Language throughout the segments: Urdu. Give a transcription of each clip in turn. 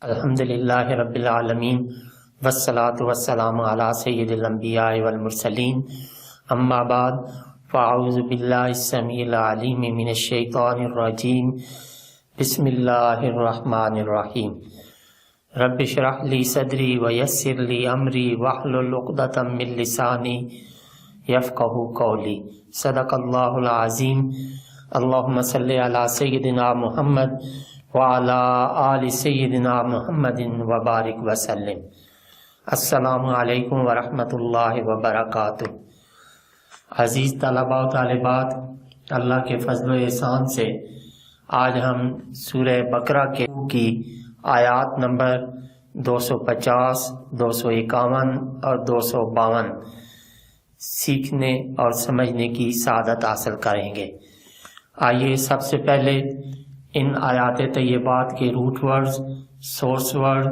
الحمدللہ رب العالمین والصلاة والسلام علی سید الانبیاء والمرسلین اما بعد فاعوذ باللہ السمیع العلیم من الشیطان الرجیم بسم اللہ الرحمن الرحیم رب اشرح لی صدری ویسر لی امری واحلل عقدۃ من لسانی یفقہوا قولی صدق اللہ العظیم اللہم صلی علی سیدنا محمد وعلی آل سیدنا محمد وبارک وسلم۔ السلام علیکم ورحمۃ اللہ وبرکاتہ۔ عزیز طلباء و طالبات، اللہ کے فضل و احسان سے آج ہم سورہ بقرہ کی آیات نمبر 250، 251 اور 252 سیکھنے اور سمجھنے کی سعادت حاصل کریں گے۔ آئیے سب سے پہلے ان آیات طیبات کے روٹ ورڈز، سورس ورڈ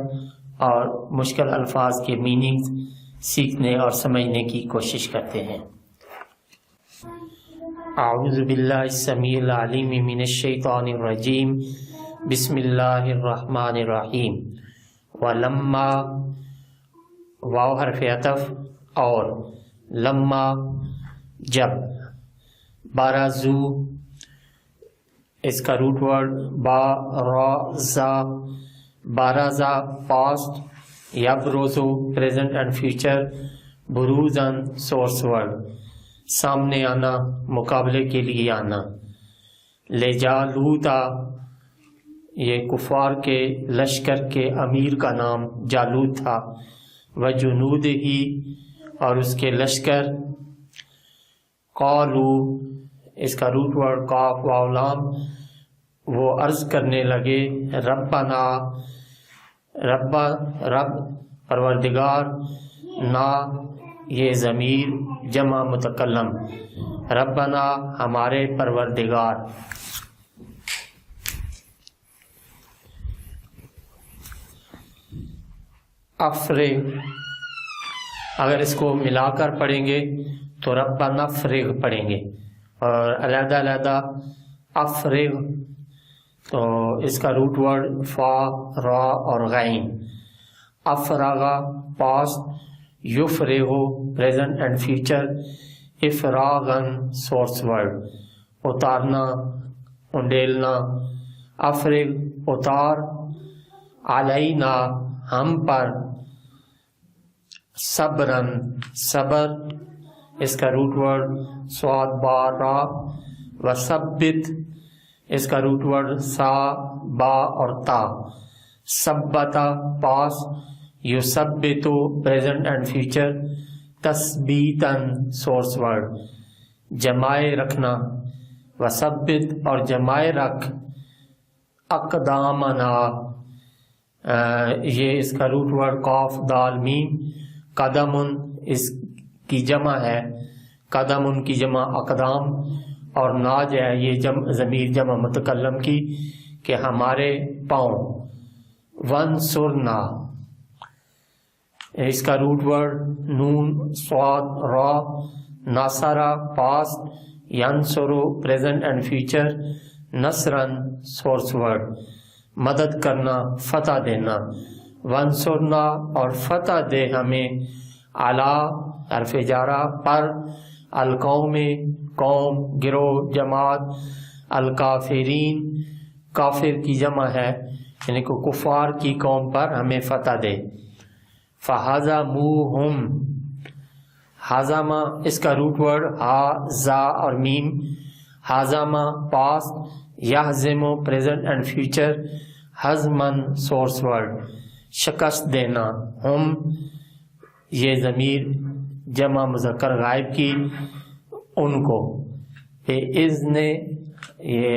اور مشکل الفاظ کے میننگز سیکھنے اور سمجھنے کی کوشش کرتے ہیں۔ اعوذ باللہ السمیع العلیم من الشیطان الرجیم بسم اللہ الرحمن الرحیم۔ ولما واو حرف عطف اور لما جب، بارزو اس کا روٹ ورڈ بارزا، بارزا پاسٹ، یبرزو پریزنٹ اینڈ فیوچر، بروزن سورس ورڈ سامنے آنا، مقابلے کے لیے آنا۔ لجالوتا یہ کفار کے لشکر کے امیر کا نام جالوت تھا، وجنود ہی اور اس کے لشکر، قالو اس کا روٹ ورڈ قاف واو لام، وہ عرض کرنے لگے ربنا رب پروردگار، نا یہ ضمیر جمع متکلم، ربنا ہمارے پروردگار۔ افرغ اگر اس کو ملا کر پڑھیں گے تو ربنا افرغ پڑھیں گے، اور علیحدہ علیحدہ افرغ تو اس کا روٹ ورڈ فا، را اور غین۔ افراغا پاسٹ، یفرغو پریزنٹ اینڈ فیوچر، افراغن سورس ورڈ اتارنا، انڈیلنا۔ افرغ اتار، علینا ہم پر، صبرن صبر اس کا روٹ ورڈ صاد با را، وثبت اس کا روٹ ورڈ سا با اور تا، ثبتا پاس، یثبتو پریزنٹ اینڈ فیوچر، تثبیتاً سورس ورڈ جمائے رکھنا، وثبت اور جمائے رکھ، اقدامنا یہ اس کا روٹ ورڈ قاف دال میم، قدمن اس کی جمع ہے، قدم ان کی جمع اقدام، اور ناج ہے یہ ضمیر جمع متکلم کی کہ ہمارے پاؤں۔ ونصرنا اس کا روٹ ورڈ نون صاد را، ناصرہ پاسٹ، ینصرو پریزنٹ اینڈ فیوچر، نصرن سورس ورڈ مدد کرنا، فتح دینا۔ ونصرنا اور فتح دے ہمیں، علی حرف جارہ پر، القوم قوم، گروہ جماعت، الکافرین کافر کی جمع ہے یعنی کہ کفار کی قوم پر ہمیں فتح دے۔ فہزموہم، ہزمہ اس کا روٹ ورڈ ہا زا اور میم، ہزمہ پاسٹ، یہزم پریزنٹ اینڈ فیوچر، ہزمن سورس ورڈ شکست دینا۔ ہم یہ ضمیر جمع مذکر غائب کی، ان کو۔ اذن یہ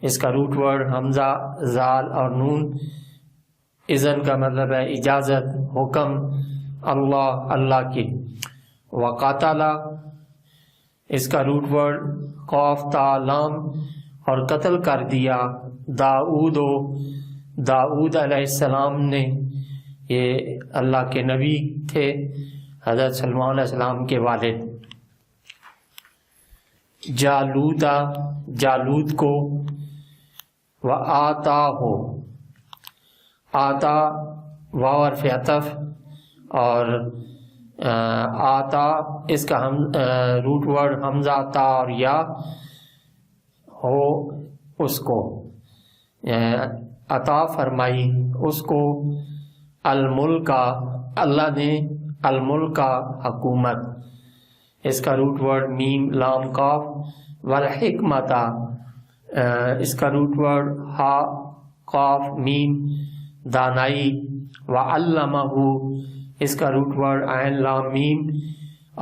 اس کا روٹ ورڈ حمزہ زال اور نون، اذن کا مطلب ہے اجازت، حکم، اللہ اللہ کی۔ وقاتل اس کا روٹ ورڈ قاف تا لام، اور قتل کر دیا داؤد علیہ السلام نے، یہ اللہ کے نبی تھے، حضرت سلمان علیہ السلام کے والد۔ جالوتا جالوت کو، وآتاہ آتا واو حرف عطف، اور آتا اس کا روٹ ورڈ حمزہ تا اور یا ہو اس کو، عطا فرمائی اس کو، الملک اللہ نے، الملک حکومت، اس کا روٹ ورڈ میم لام قاف، والحکمت اس کا روٹ ورڈ ہا قاف میم دانائی، وعلمہ اس کا روٹ ورڈ عین لام میم،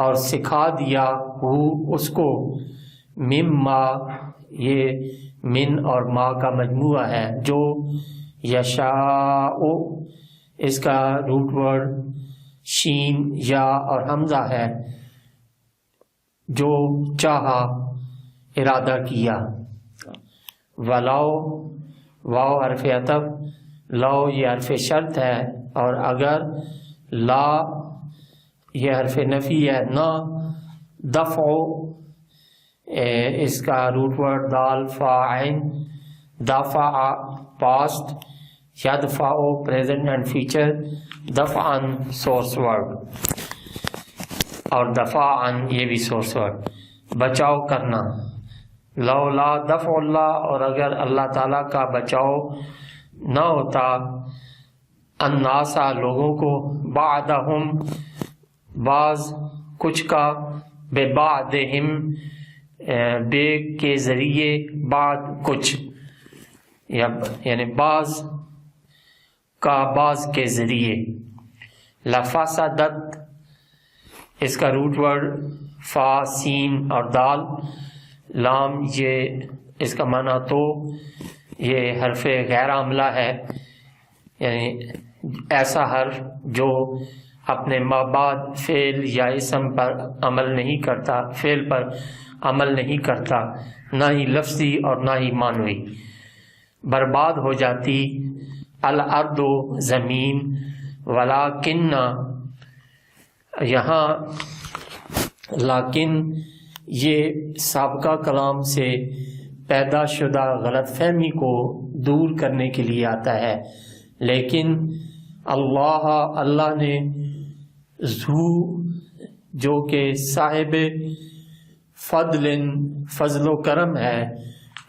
اور سکھا دیا ہو اس کو، مما یہ من اور ما کا مجموعہ ہے، جو یشاء اس کا روٹ ورڈ شین یا اور حمزہ ہے، جو چاہا ارادہ کیا، ولو واو حرف عطف، لو یہ حرف شرط ہے، اور اگر لا یہ حرف نفی ہے، نہ، دفع اس کا روٹ ورڈ دال فا عین، دفع پاسٹ، یدفع پریزنٹ اینڈ فیوچر، دفعن سورس ورڈ، اور دفعن یہ بھی سورس ورڈ، بچاؤ کرنا، لولا دفع اللہ، اور اگر اللہ تعالیٰ کا بچاؤ نہ ہوتا، الناسا لوگوں کو، بعدہم بعض کچھ کا، ببعدہم بے کے ذریعے، بعد کچھ، یعنی بعض کا بعض کے ذریعے، لفسدت اس کا روٹ ورڈ فا سین اور دال لام، یہ اس کا معنی تو یہ حرف غیر عاملہ ہے، یعنی ایسا حرف جو اپنے مابعد فعل یا اسم پر عمل نہیں کرتا، فعل پر عمل نہیں کرتا، نہ ہی لفظی اور نہ ہی معنوی، برباد ہو جاتی، الارض زمین، ولیکن یہاں لیکن یہ سابقہ کلام سے پیدا شدہ غلط فہمی کو دور کرنے کے لیے آتا ہے، لیکن اللہ نے ذو جو کہ صاحب فضل و کرم ہے،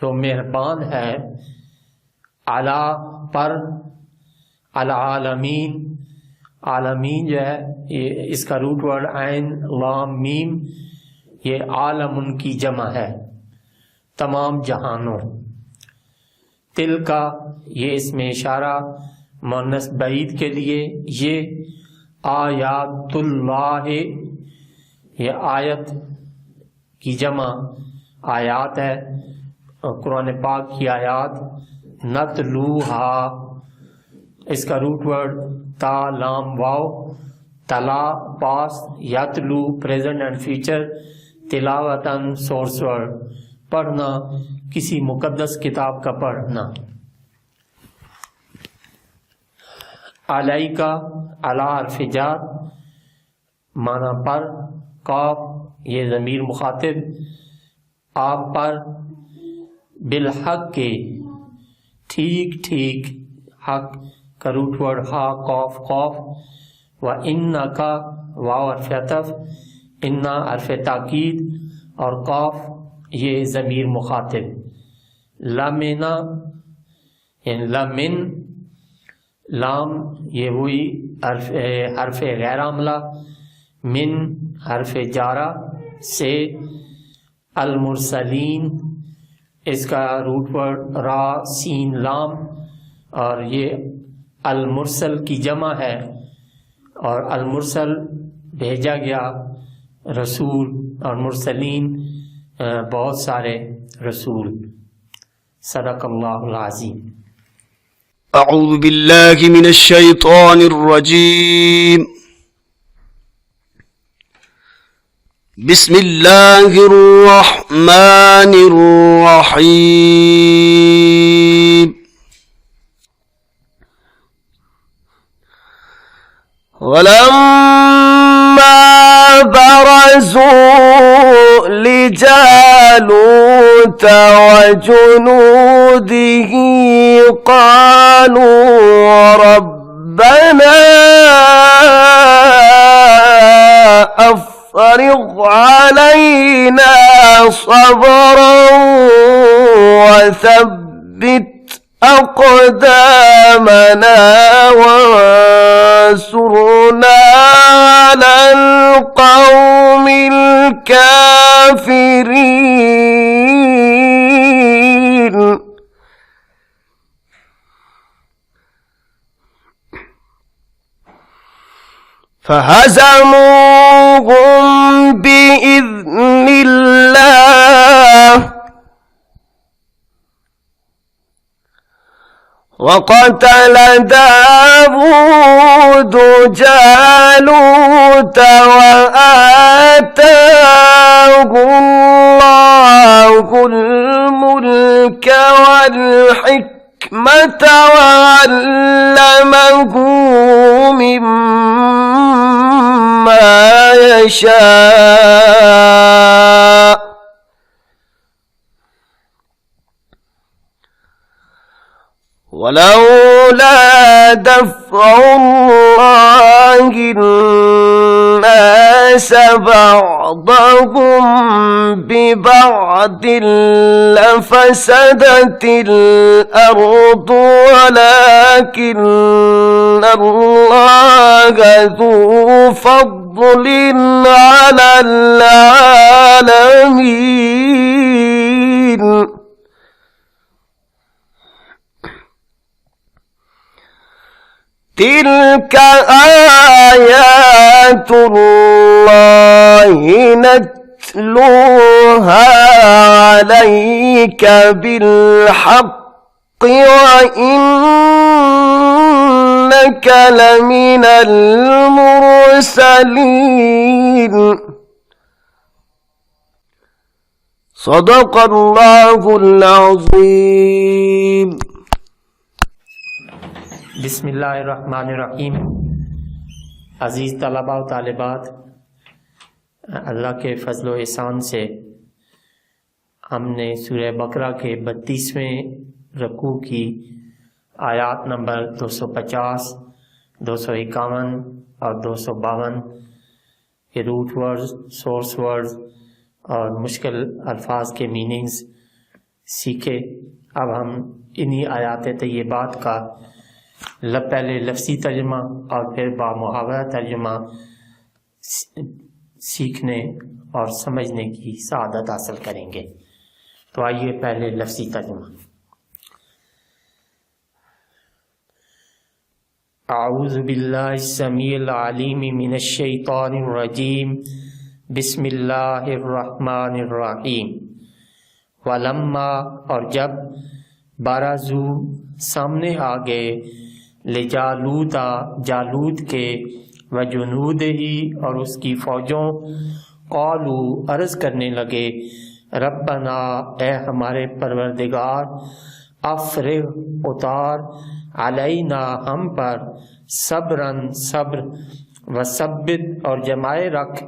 جو مہربان ہے، علی پر، العالمین، عالمین جو ہے یہ اس کا روٹ ورڈ عین لام میم، یہ عالم ان کی جمع ہے، تمام جہانوں، تل کا یہ اس میں اشارہ مؤنث بعید کے لیے، یہ آیات اللہ یہ آیت کی جمع آیات ہے، اور قرآن پاک کی آیات، نتلوہا اس کا روٹ ورڈ تا لام واو، تلا پاس، یتلو پریزنٹ اینڈ فیوچر، تلاوتاً سورس ورڈ، پڑھنا، کسی مقدس کتاب کا پڑھنا، علیکا علی حرف جر معنی پر، قاف یہ ضمیر مخاطب، آپ پر، بالحق کے ٹھیک ٹھیک، حق کا روٹ ورڈ ہا قاف قاف، وَإِنَّكَ واو حرف عطف، انا حرف تاکید، اور قاف یہ ضمیر مخاطب، لمنا یعنی لمن، لام یہ وہی حرف غیر عاملہ، من حرف جارہ سے، المرسلین اس کا روٹ ورڈ را سین لام، اور یہ المرسل کی جمع ہے، اور المرسل بھیجا گیا رسول، اور مرسلین بہت سارے رسول، صدق اللہ العظیم۔ اعوذ باللہ من الشیطان الرجیم، بسم اللہ الرحمن الرحیم، وَلَمَّا بَرَزُوا لجالوت وجنوده قالوا ربنا أفرغ علينا صبرا وثبت أقدامنا وانصرنا على القوم الكافرين. فهزموهم بإذن الله وقتل داود جالوت وآتاه الله الملك والحكمة وعلمه مما يشاء ولولا دفع الله الناس بعضهم ببعض لفسدت الأرض ولكن الله ذو فضل على العالمين. تلك آيات الله نتلوها عليك بالحق وإنك لمن المرسلين. صدق الله العظيم. بسم اللہ الرحمن الرحیم. عزیز طلباء و طالبات، اللہ کے فضل و احسان سے ہم نے سورہ بقرہ کے 32ویں رکوع کی آیات نمبر 250، 251 اور 252 کے روٹ ورڈز، سورس ورڈز اور مشکل الفاظ کے میننگز سیکھے. اب ہم انہی آیات طیبات کا پہلے لفظی ترجمہ اور پھر بامحاورہ ترجمہ سیکھنے اور سمجھنے کی سعادت حاصل کریں گے. تو آئیے پہلے لفظی ترجمہ. اعوذ باللہ السمیع العلیم من الشیطان الرجیم. بسم اللہ الرحمن الرحیم. ولما، اور جب، بارزو، سامنے آ گئے، لجالوتا، جالوت کے، وجنودہی، اور اس کی فوجوں، قالو، عرض کرنے لگے، ربنا، اے ہمارے پروردگار، افرغ، اتار، علینا، ہم پر، صبرن، صبر، وثبت، اور جمائے رکھ،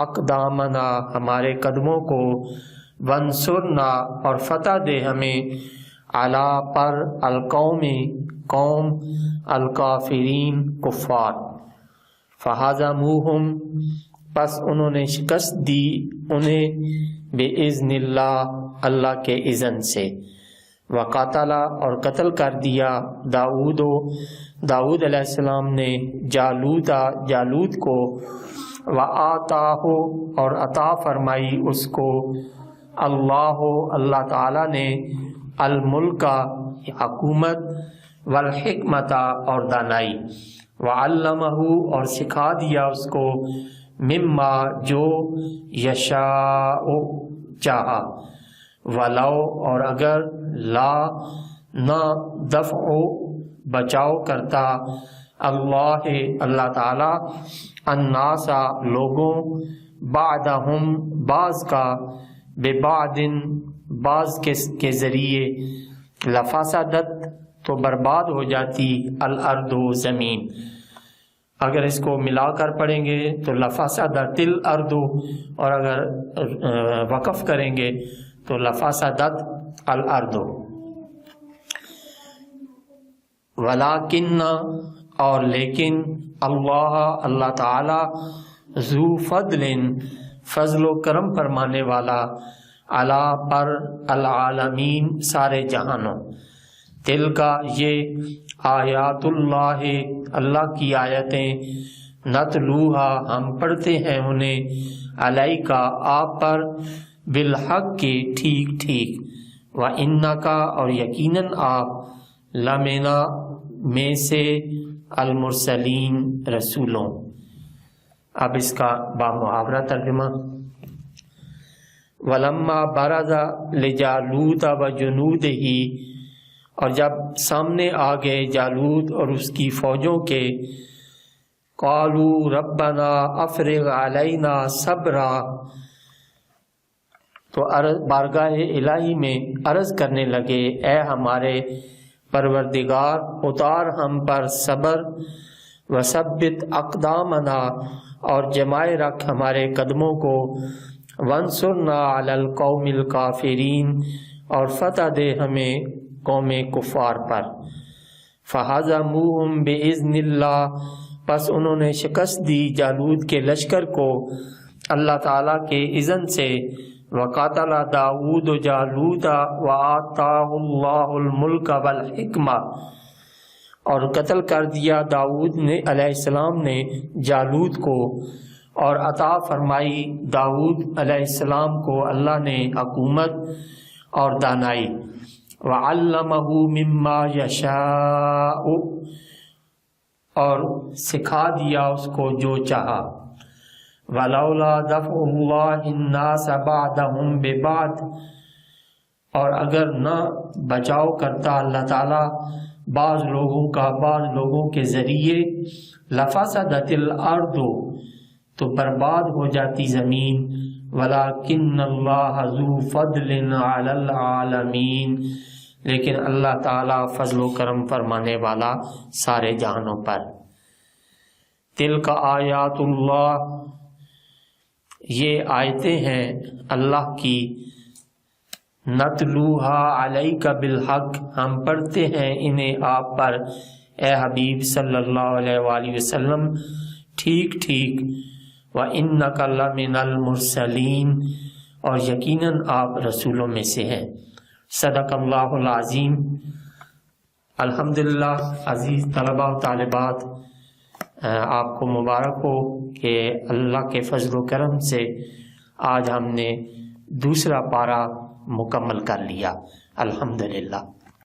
اقدامنا، ہمارے قدموں کو، وانصرنا، اور فتح دے ہمیں، علی، پر، القوم، قوم، الکافرین، کفار. فہزموہم، پس انہوں نے شکست دی انہیں، بِإِذْنِ اللہ، اللہ کے اذن سے. وقاتل، اور قتل کر دیا، داؤد علیہ السلام نے، جالوت کو، وآتاہ، اور عطا فرمائی اس کو، اللہ تعالی نے، الملک، حکومت، والحکمت، اور دانائی، وعلمہ، اور سکھا دیا اس کو، مما، جو، یشاء، چاہا، ولو، اور اگر، لا، نہ، دفع، بچاؤ کرتا، اللہ تعالی، الناس، لوگوں، بعدہم، بعض کا، ببعد، بعض کے ذریعے، لفسدت، تو برباد ہو جاتی، الارض، زمین، اگر اس کو ملا کر پڑھیں گے تو لفسدت الارض، اور اگر وقف کریں گے تو لفسدت الارض۔ ولیکن، اور لیکن، اللہ تعالی ذو فضل، فضل و کرم فرمانے والا، علی پر، العالمین سارے جہانوں، دل کا یہ آیات اللہ، اللہ کی آیتیں، نتلوہا ہم پڑھتے ہیں انہیں، علیکا آپ پر، بالحق کے ٹھیک ٹھیک، وانکا اور یقیناً آپ، لمنا میں سے، المرسلین رسولوں۔ اب اس کا بامحاورہ ترجمہ۔ ولما برز لجالوت وجنودہ، اور جب سامنے آ گئے جالوت اور اس کی فوجوں کے، قالوا ربنا افرغ علینا صبرا، تو بارگاہ الہی میں عرض کرنے لگے، اے ہمارے پروردگار اتار ہم پر صبر، وثبت اقدامنا اور جمائے رکھ ہمارے قدموں کو، وانصرنا علی القوم الکافرین اور فتح دے ہمیں قوم کفار پر۔ فہزموہم باذن اللہ، پس انہوں نے شکست دی جالوت کے لشکر کو اللہ تعالیٰ کے اذن سے۔ وقاتل داؤد جالوت وآتاہ اللہ الملک والحکمہ، اور قتل کر دیا داؤد نے علیہ السلام نے جالوت کو، اور عطا فرمائی داؤد علیہ السلام کو اللہ نے حکومت اور دانائی۔ وعلمہ مما یشاء، اور سکھا دیا اس کو جو چاہا۔ ولولا دفع اللہ الناس بعدہم ببعض، اور اگر نہ بچاؤ کرتا اللہ تعالیٰ بعض لوگوں کا بعض لوگوں کے ذریعے، لفسدت الارض، تو برباد ہو جاتی زمین، ولکن اللہ ذو فضل علی العالمین، لیکن اللہ تعالیٰ فضل و کرم فرمانے والا سارے جہانوں پر۔ تلک آیات اللہ، یہ آیتیں ہیں اللہ کی، نتلوہا علیک بالحق، ہم پڑھتے ہیں انہیں آپ پر اے حبیب صلی اللہ علیہ وآلہ وسلم ٹھیک ٹھیک۔ وَإِنَّكَ لَمِنَ الْمُرْسَلِينَ، اور یقیناً آپ رسولوں میں سے ہیں۔ صدق اللہ العظیم۔ الحمدللہ، عزیز طلبہ و طالبات، آپ کو مبارک ہو کہ اللہ کے فضل و کرم سے آج ہم نے دوسرا پارہ مکمل کر لیا، الحمدللہ۔